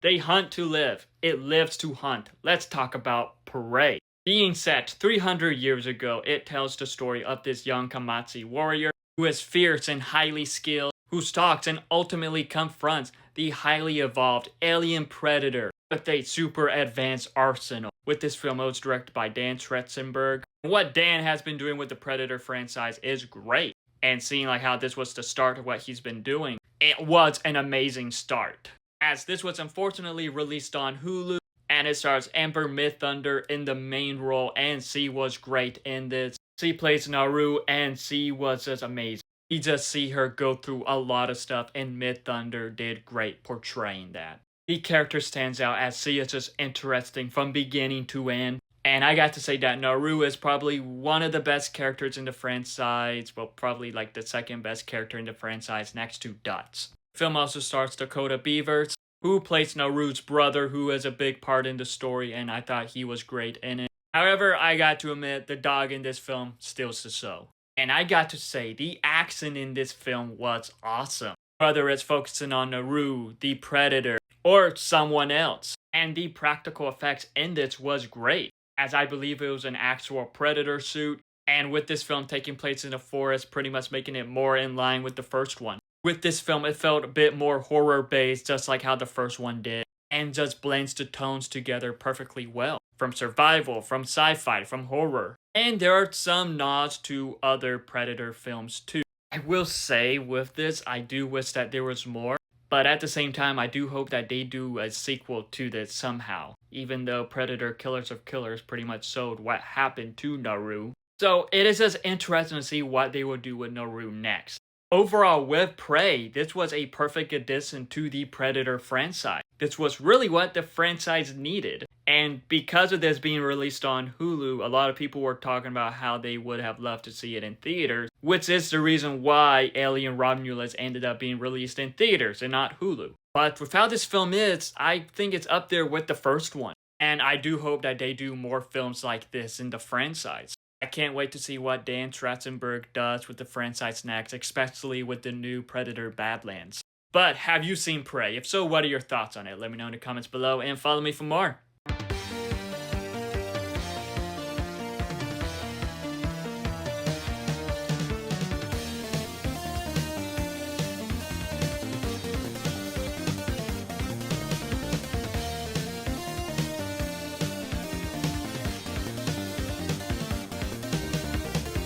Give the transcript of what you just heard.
They hunt to live. It lives to hunt. Let's talk about Prey. Being set 300 years ago, it tells the story of this young Kamatsu warrior who is fierce and highly skilled, who stalks and ultimately confronts the highly evolved alien predator with a super advanced arsenal. With this film, it was directed by Dan Trachtenberg. What Dan has been doing with the Predator franchise is great, and seeing like how this was the start of what he's been doing, it was an amazing start. As this was unfortunately released on Hulu, and it stars Amber Midthunder in the main role, and she was great in this. She plays Naru, and she was just amazing. You just see her go through a lot of stuff, and Midthunder did great portraying that. The character stands out as she is just interesting from beginning to end. And I got to say that Naru is probably one of the best characters in the franchise. Well, probably like the second best character in the franchise next to Dutz. The film also stars Dakota Beavers, who plays Naru's brother, who is a big part in the story, and I thought he was great in it. However, I got to admit, the dog in this film steals the show. And I got to say, the action in this film was awesome. Whether it's focusing on Naru, the Predator, or someone else. And the practical effects in this was great, as I believe it was an actual Predator suit, and with this film taking place in a forest, pretty much making it more in line with the first one. With this film, it felt a bit more horror-based, just like how the first one did, and just blends the tones together perfectly well. From survival, from sci-fi, from horror. And there are some nods to other Predator films too. I will say, with this, I do wish that there was more. But at the same time, I do hope that they do a sequel to this somehow. Even though Predator Killers of Killers pretty much showed what happened to Naru. So it is just interesting to see what they will do with Naru next. Overall, with Prey, this was a perfect addition to the Predator franchise. This was really what the franchise needed. And because of this being released on Hulu, a lot of people were talking about how they would have loved to see it in theaters, which is the reason why Alien Romulus ended up being released in theaters and not Hulu. But with how this film is, I think it's up there with the first one. And I do hope that they do more films like this in the franchise. I can't wait to see what Dan Trachtenberg does with the franchise next, especially with the new Predator Badlands. But have you seen Prey? If so, what are your thoughts on it? Let me know in the comments below and follow me for more.